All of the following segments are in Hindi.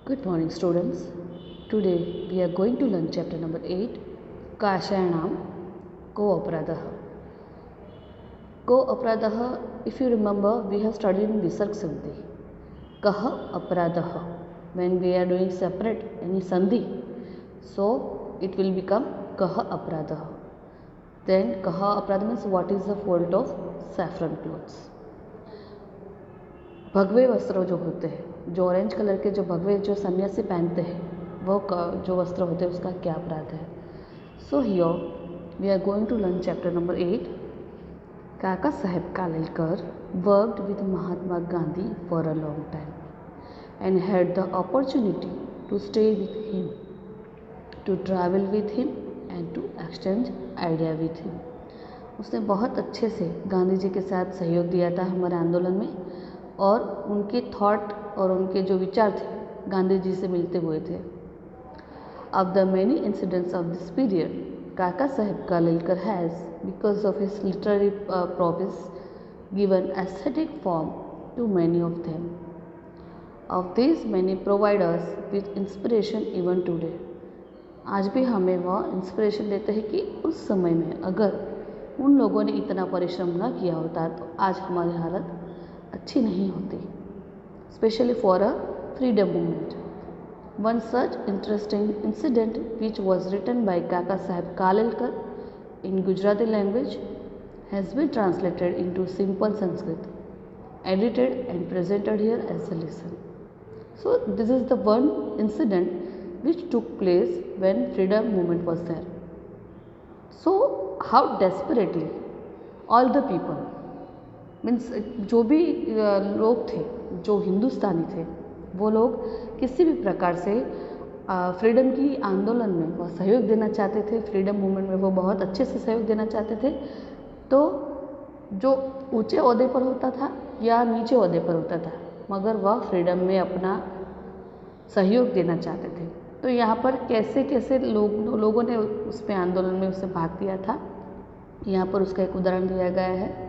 Good morning, students. Today we are going to learn chapter number 8, Kashayanam Ko Apradha. Ko Apradha, if you remember, we have studied in Visarg Sandhi. Kaha Apradha. When we are doing separate any Sandhi, so it will become Kaha Apradha. Then Kaha Apradha means what is the fault of saffron clothes. भगवे वस्त्र जो होते हैं, जो ऑरेंज कलर के जो भगवे जो सन्यासी पहनते हैं, वो जो वस्त्र होते हैं उसका क्या अपराध है. So here we are going to learn chapter number 8. Kaka Saheb Kalelkar worked with Mahatma Gandhi for a long time and had the opportunity to stay with him, to travel with him and to exchange idea with him. उसने बहुत अच्छे से गांधी जी के साथ सहयोग दिया था हमारे आंदोलन में, और उनके थॉट और उनके जो विचार थे गांधी जी से मिलते हुए थे. Of the many incidents of this period, Kaka Saheb Kalelkar has, because of his literary prowess, given aesthetic form to many of them. Of these many provide us with inspiration even today. आज भी हमें वह इंस्पिरेशन देते हैं कि उस समय में अगर उन लोगों ने इतना परिश्रम न किया होता तो आज हमारी हालत अच्छी नहीं होती. Specially for a freedom movement. One such interesting incident which was written by Kaka Saheb Kalelkar in Gujarati language has been translated into simple Sanskrit, edited and presented here as a lesson. So this is the one incident which took place when freedom movement was there. So how desperately all the people means जो भी लोग थे, जो हिंदुस्तानी थे, वो लोग किसी भी प्रकार से फ्रीडम की आंदोलन में वह सहयोग देना चाहते थे. फ्रीडम मूवमेंट में वो बहुत अच्छे से सहयोग देना चाहते थे. तो जो ऊंचे ओहदे पर होता था या नीचे ओहदे पर होता था, मगर वह फ्रीडम में अपना सहयोग देना चाहते थे. तो यहाँ पर कैसे कैसे लोगों ने उसमें आंदोलन में उससे भाग लिया था, यहाँ पर उसका एक उदाहरण दिया गया है.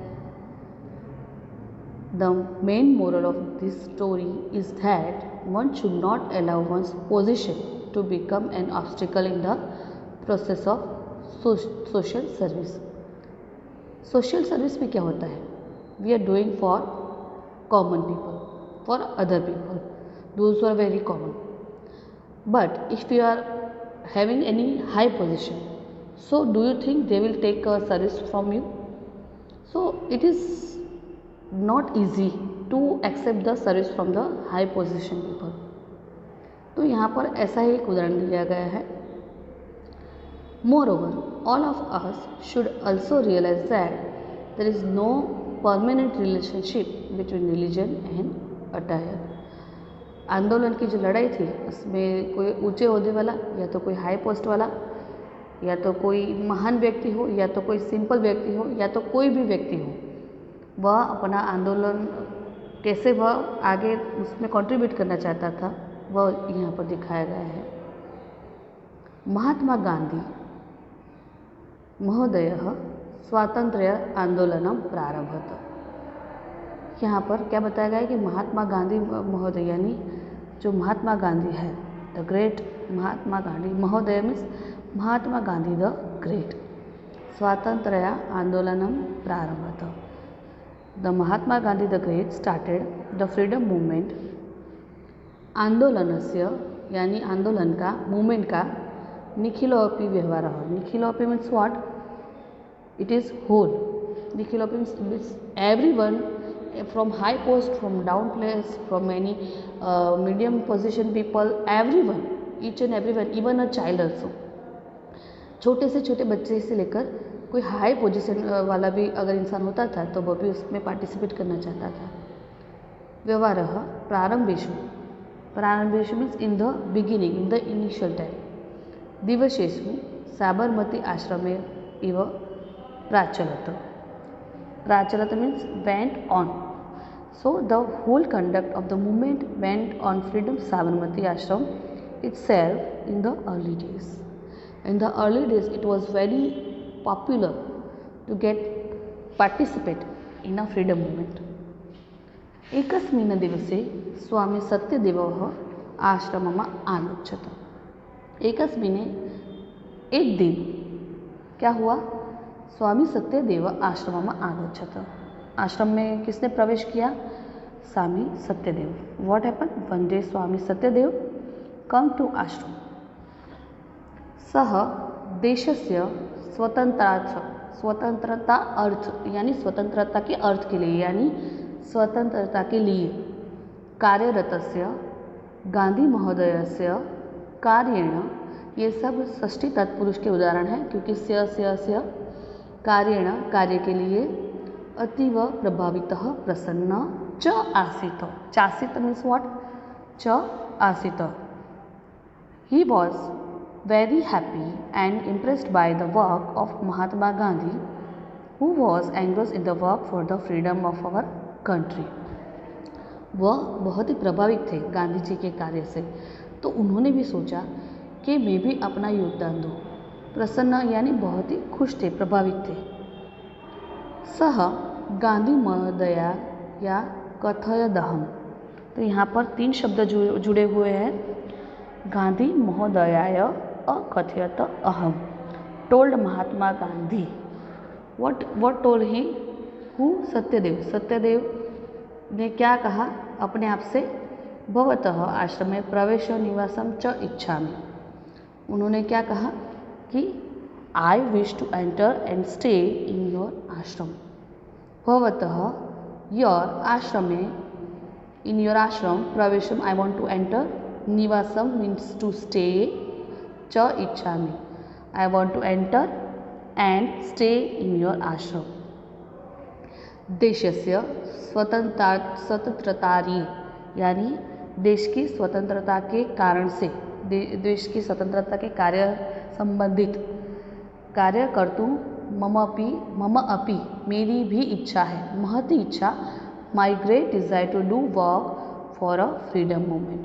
The main moral of this story is that one should not allow one's position to become an obstacle in the process of social service. Social service में क्या होता है? We are doing for common people, for other people, those who are very common. But if you are having any high position, so do you think they will take a service from you? So it is not easy to accept the service from the high position people. तो यहाँ पर ऐसा ही एक उदाहरण दिया गया है. Moreover, all of us should also realize that there is no permanent relationship between religion and attire. आंदोलन की जो लड़ाई थी उसमें कोई ऊंचे ओहदे वाला या तो कोई हाई पोस्ट वाला या तो कोई महान व्यक्ति हो या तो कोई सिंपल व्यक्ति हो या तो कोई भी व्यक्ति हो, वह अपना आंदोलन कैसे वह आगे उसमें कंट्रीब्यूट करना चाहता था, वह यहाँ पर दिखाया गया है. महात्मा गांधी महोदय स्वातंत्र्य आंदोलनम प्रारभत. यहाँ पर क्या बताया गया है कि महात्मा गांधी महोदय यानी जो महात्मा गांधी है, द ग्रेट महात्मा गांधी, महोदय means Mahatma Gandhi the great, स्वातंत्र्य आंदोलनम प्रारभत. The Mahatma Gandhi the Great started the freedom movement. आंदोलनस्य यानी आंदोलन का, मूवमेंट का निखिलोपि व्यवहारः. निखिलोपि means what? It is whole. निखिलोपि means everyone from high post, from down place, from any medium position people, everyone, each and everyone, even a child also. छोटे से छोटे बच्चे से लेकर कोई हाई पोजीशन वाला भी अगर इंसान होता था तो वह भी उसमें पार्टिसिपेट करना चाहता था. व्यवहारः प्रारंभेषु. प्रारंभेषु means in the beginning, in the initial time. दिवसेषु साबरमती आश्रमे इव प्राचलत. प्राचलत means went on. So the whole conduct of the movement went on freedom Sabarmati ashram itself in the early days. In the early days it was very popular to get participate in a freedom movement. एकस्मिन् दिवसे स्वामी सत्यदेवः आश्रमम् आगच्छत। एकस्मिन् एक दिन क्या हुआ, स्वामी सत्यदेव आश्रमम् आगच्छत। आश्रम में किसने प्रवेश किया, Swami Satyadev. What happen, one day Swami Satyadev come to ashram. सह देशस्य स्वतंत्रता अर्थ यानी स्वतंत्रता के अर्थ के लिए यानी स्वतंत्रता के लिए कार्यरतस्य गांधी महोदयस्य कार्येण, ये सब षष्ठी तत्पुरुष के उदाहरण हैं क्योंकि स्य कार्येण कार्य के लिए अतीव प्रभावितः प्रसन्न च आसीत्। चासीत् मीन्स व्हाट, च आसीत्। He was very happy and impressed by the work of Mahatma Gandhi, who was engrossed in the work for the freedom of our country. वह बहुत ही प्रभावित थे गांधी जी के कार्य से, तो उन्होंने भी सोचा कि मैं भी अपना योगदान दूँ। प्रसन्न यानी बहुत ही खुश थे, प्रभावित थे। सह गांधी महोदया या कथयदहम, तो यहाँ पर 3 शब्द जुड़े हुए हैं। गांधी महोदयाय अकथयत अहम, told Mahatma Gandhi. What told he, who, Satyadev. Satyadev ने क्या कहा अपने आप से, भवतः आश्रम में प्रवेश निवासम च इच्छामि। उन्होंने क्या कहा कि I wish to enter and stay in your ashram. भवतः योर आश्रम में, इन योर आश्रम, प्रवेशम आई वॉन्ट टू एंटर, निवासम मीन्स टू स्टे, च इच्छामि I want to enter and stay in your ashram. देशस्य स्वतंत्रतारी यानी देश की स्वतंत्रता के कारण से, देश की स्वतंत्रता के कार्य संबंधित कार्य कर्तुं मम अपि मेरी भी इच्छा है, महती इच्छा, my great desire to do work for a freedom movement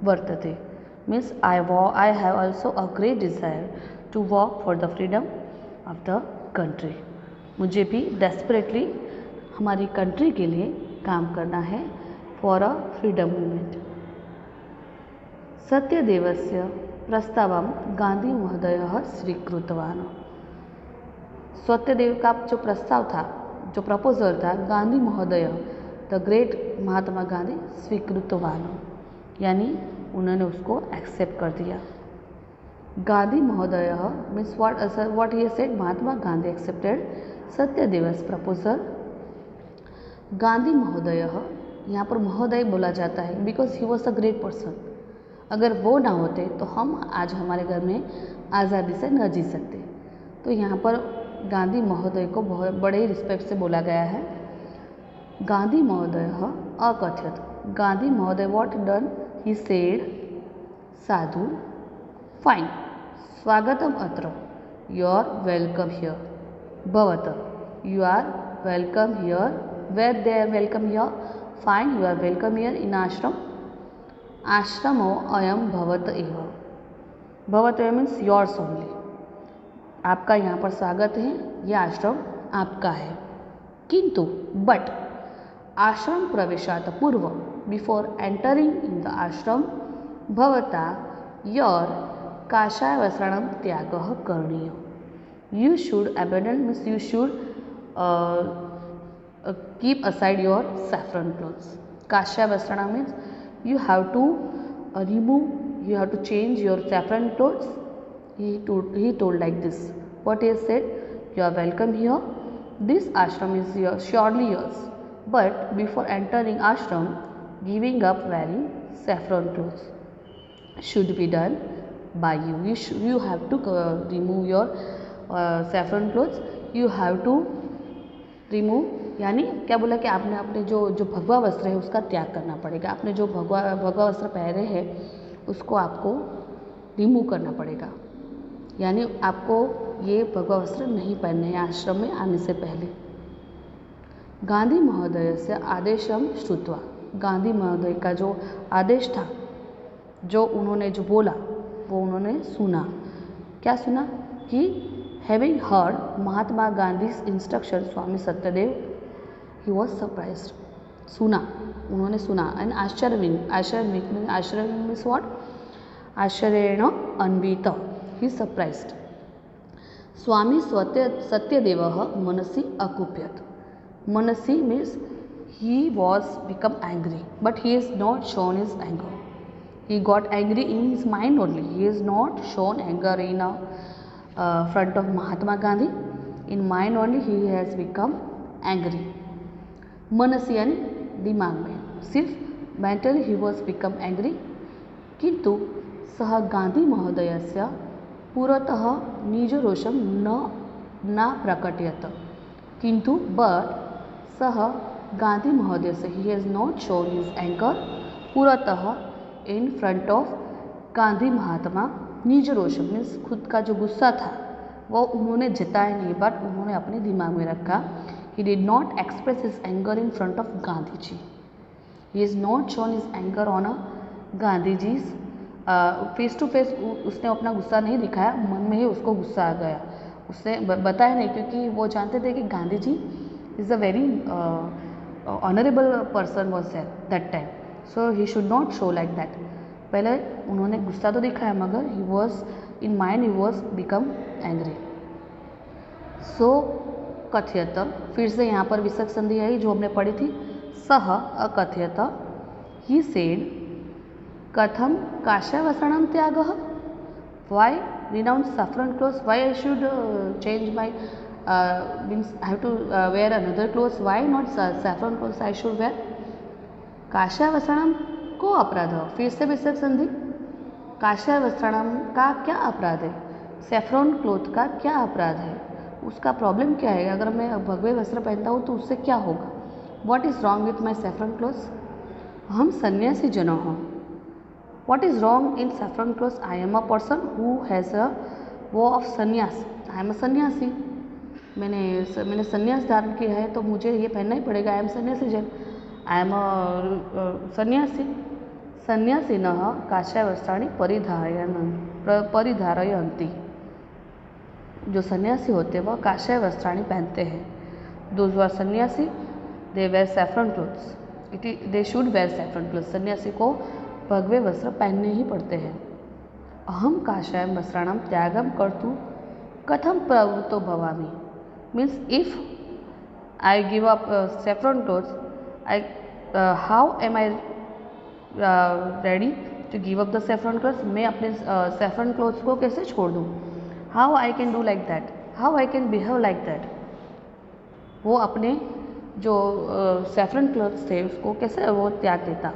वर्तते। Means I have also a great desire to work for the freedom of the country. मुझे भी डेस्परेटली हमारी कंट्री के लिए काम करना है, फॉर अ फ्रीडम मूवमेंट। सत्यदेवस्य प्रस्तावं गांधी महोदयः स्वीकृतवान्। सत्यदेव का जो प्रस्ताव था, जो प्रपोजल था, गांधी महोदय द ग्रेट महात्मा गांधी स्वीकृतवान्, यानी उन्होंने उसको एक्सेप्ट कर दिया। गांधी महोदय means what he said, Mahatma Gandhi accepted सत्यदेवस प्रपोजल। गांधी महोदय, यहाँ पर महोदय बोला जाता है because he was a great person. अगर वो ना होते तो हम आज हमारे घर में आज़ादी से न जी सकते। तो यहाँ पर गांधी महोदय को बहुत बड़े रिस्पेक्ट से बोला गया है। गांधी महोदय अकथयत, गांधी महोदय what done, he said, Sadhu, fine, स्वागतम अत्र, you are welcome here. भवत, you are welcome here. Where they are welcome here? Fine, you are welcome here in ashram. आश्रमो अयम भवत एव। भवत एव मीन्स yours only. आपका यहाँ पर स्वागत है, यह आश्रम आपका है। किंतु बट आश्रम प्रवेशात पूर्व, बिफोर एंटरिंग इन द आश्रम, भवता योर काषाय वस्त्राणां त्यागः करणीय। You should abandon means you should keep aside your saffron clothes. काषाय वस्त्राणां means you have to remove, you have to change your saffron clothes. He told like this. What he said, you are welcome here. This ashram is surely yours. But before entering ashram, giving up wearing saffron clothes should be done by you. You have to remove your saffron clothes. You have to remove, यानी क्या बोला कि आपने अपने जो भगवा वस्त्र है उसका त्याग करना पड़ेगा। आपने जो भगवा वस्त्र पहने हैं उसको आपको रिमूव करना पड़ेगा, यानी आपको ये भगवा वस्त्र नहीं पहनने हैं आश्रम में आने से पहले। गांधी महोदय से आदेशम श्रुत्वा, गांधी महोदय का जो आदेश था, जो उन्होंने जो बोला वो उन्होंने सुना। क्या सुना कि having heard Mahatma Gandhi's instruction Swami Satyadev, he was surprised. सुना, उन्होंने सुना। एंड आश्चर्य मीन्स व्हाट, आश्चर्येण अन्वित, ही सरप्राइज्ड। स्वामी सत्यदेवः मनसि अकुप्यत, मनसि means he was become angry, but he is not shown his anger. He got angry in his mind only. He is not shown anger in front of Mahatma Gandhi. In mind only he has become angry. मनसी यानी दिमाग में, सिर्फ mentally he was become angry. किंतु सः गांधी महोदयस्य पुरतः निजरोषं न प्रकटयत, किंतु बट सः गांधी महोदय से he has not shown his anchor पुरतः इन फ्रंट ऑफ गांधी महात्मा निज रोषम मीन्स खुद का जो गुस्सा था वो उन्होंने जताया नहीं, बट उन्होंने अपने दिमाग में रखा। He did not express his anger in front of Gandhi ji, he is not shown his anger on a Gandhi ji face to face. उसने अपना गुस्सा नहीं दिखाया, मन में ही उसको गुस्सा आ गया, उसने बताया नहीं, क्योंकि वो जानते थे कि Gandhi ji is a very honorable person was there that time, so he should not show like that. पहले उन्होंने गुस्सा तो दिखाया, मगर he was in mind he was become angry. so कथयत, फिर से यहाँ पर विसर्ग संधि आई जो हमने पढ़ी थी, सह अकथयत, he said, कथम काष्यवसनं त्यागः, why renounce saffron clothes, why I should change my means I have to wear another clothes, why not saffron clothes I should wear. काष्यवसनं को अपराध, फिर से विसर्ग संधि, काष्यवसनं का क्या अपराध है, सैफ्रॉन क्लोथ का क्या अपराध है, उसका प्रॉब्लम क्या है, अगर मैं भगवे वस्त्र पहनता हूँ तो उससे क्या होगा, what is wrong with my saffron clothes, हम सन्यासी जनों हैं, what is wrong in saffron clothes, I am a person who has a वो ऑफ सन्यास, आई एम अ सन्यासी, मैंने सन्यास धारण किया है तो मुझे ये पहनना ही पड़ेगा, आई एम सन्यासी जन, आई एम सन्यासी। सन्यासिनः काष्यवस्त्राणि परिधारयन्ति, जो सन्यासी होते हैं वह काष्य वस्त्राणि पहनते हैं। Those are sannyasi they wear saffron clothes, they should wear saffron clothes, सन्यासी को भगवे वस्त्र पहनने ही पड़ते हैं। अहम काषायं वस्त्राणां त्यागं कर्तुं कथं प्रवृत्तो भवामि, means if I give up saffron clothes, how am I ready to give up the saffron clothes, मैं अपने saffron clothes को कैसे छोड़ दूँ, how I can do like that, how I can behave like that, वो अपने जो saffron clothes थे उसको कैसे वो त्याग देता।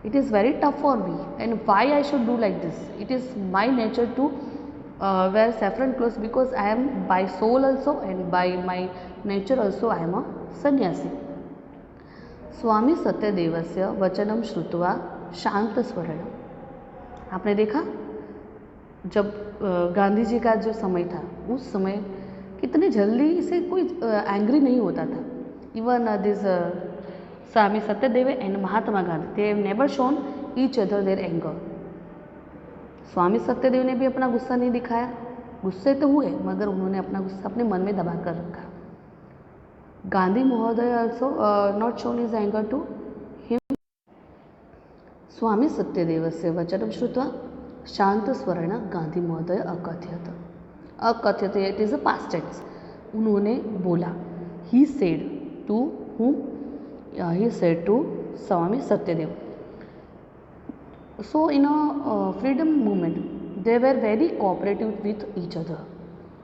It is very tough for me, and why I should do like this, it is my nature to wear saffron clothes, because I am by soul also and by my nature also I am a sannyasi. स्वामी सत्यदेवस्य वचनम श्रुत्वा शांत स्वरेण, आपने देखा जब गांधी जी का जो समय था उस समय कितने जल्दी से कोई एंग्री नहीं होता था। Even this Swami Satyadev and Mahatma Gandhi, they have never shown each other their anger. Swami Satyadev ने भी अपना गुस्सा नहीं दिखाया, गुस्से तो हुए मगर उन्होंने अपना गुस्सा अपने मन में दबा कर रखा। गांधी महोदय also not shown his anger to him. Swami सत्यदेवस्य वचनं श्रुत्वा शांत स्वरेण गांधी महोदय अकथयत, अकथयत it is a past tense, उन्होंने बोला, he said to whom, he said to Swami Satyadev. So in a freedom movement, they were very cooperative with each other.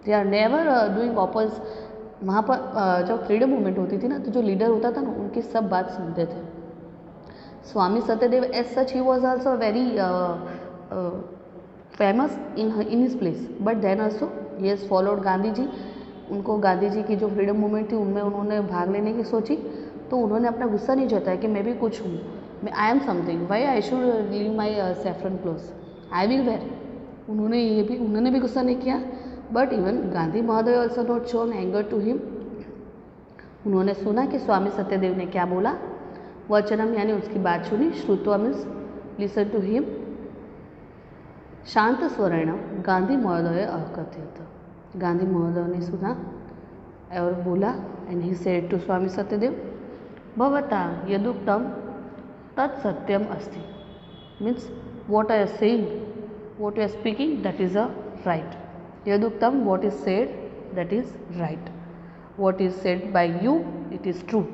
They are never doing opposite. वहाँ पर जब फ्रीडम मूवमेंट होती थी ना, तो जो लीडर होता था ना उनकी सब बात सुनते थे। Swami Satyadev as such he was also very famous in his place, but then also he has followed Gandhi ji. उनको गांधी जी की जो फ्रीडम मूवमेंट थी उनमें उन्होंने भाग लेने की सोची, तो उन्होंने अपना गुस्सा नहीं जताया कि मैं भी कुछ हूँ, I am something, why I should leave my saffron clothes, I will wear. उन्होंने भी गुस्सा नहीं किया, बट इवन गांधी महोदय also not shown anger to him. उन्होंने सुना कि स्वामी सत्यदेव ने क्या बोला, वचनम यानी उसकी बात सुनी, श्रुत्वा मीन्स लिसन टू हिम, शांत स्वरेण गांधी महोदय अकथयत, गांधी महोदय ने सुना और बोला, and he said to Swami Satyadev, भवता यदुक्तं तत् सत्यम अस्ति. Means what I am saying, what you are speaking, that is a right. Yaduktam, what is said, that is right. What is said by you, it is true.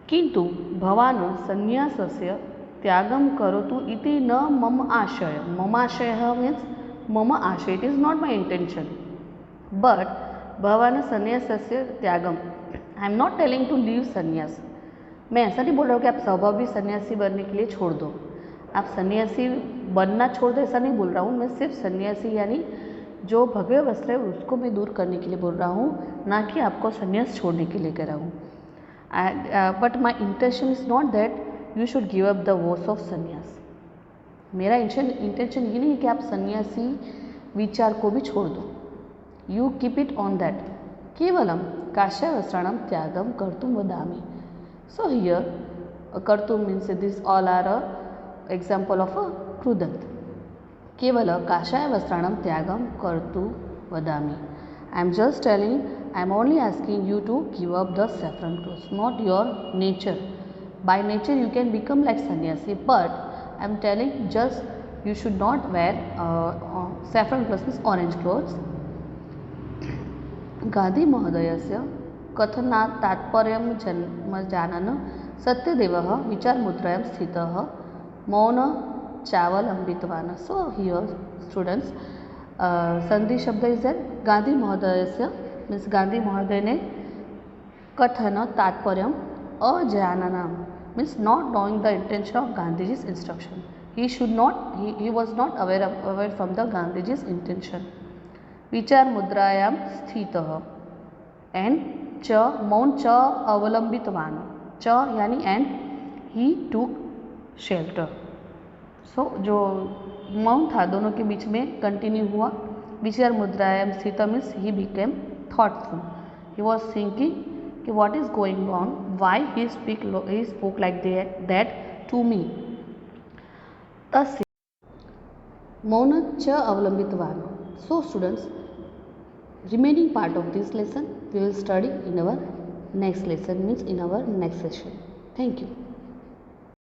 किंतु भवान् संन्यासस्य त्यागं करोतु इति न मम आशय. मम आशयः means मम आशय, it is not my intention. But भवान् संन्यासस्य त्यागम, I am not telling to leave sannyas. मैं ऐसा नहीं बोल रहा हूँ कि आप स्वभावी सन्यासी बनने के लिए छोड़ दो. आप सन्यासी बनना छोड़ दो ऐसा नहीं बोल रहा हूँ. मैं सिर्फ सन्यासी यानी जो भगवे वस्त्र है उसको मैं दूर करने के लिए बोल रहा हूँ, ना कि आपको सन्यास छोड़ने के लिए कह रहा हूँ. But my intention is not that you should give up the vows of sannyas. मेरा इंटेंशन ये नहीं है कि आप सन्यासी विचार को भी छोड़ दो. You keep it on that. केवलम काश्य वस्त्राणाम त्यागम कर्तुम वदामि. सो हियर कर्तुम means this all are a example of a krudant. केवल काषाय वस्त्राणाम त्यागम कर्तु वदामि. I am just telling, I am only asking you to give up the saffron clothes, not your nature. By nature you can become like sannyasi, but I am telling just you should not wear saffron clothes, means orange clothes. Gandhi महोदयस्य कथनात् तात्पर्यं जानन् सत्यदेवः विचारमुद्रायां स्थितः मौन चावलंबितवान. सो हियर स्टूडेंट्स, संधि शब्द इज दैट गांधी महोदयस्य मीन्स गांधी महोदय ने कथन तात्पर्य अजानना means not knowing the intention of Gandhiji's instruction. he was not aware from the Gandhiji's intention. विचार मुद्रायां स्थितः एंड च मौन च अवलंबितवान. च यानी एंड ही टूक शेल्टर. सो जो मौन था दोनों के बीच में कंटिन्यू हुआ. विचार मुद्रायां स्थित means he became thoughtful. He was thinking कि what is going on, why he spoke like that to me. तस्य मौन च अवलंबितवान. So students, remaining part of this lesson we will study in our next lesson, means in our next session. Thank you.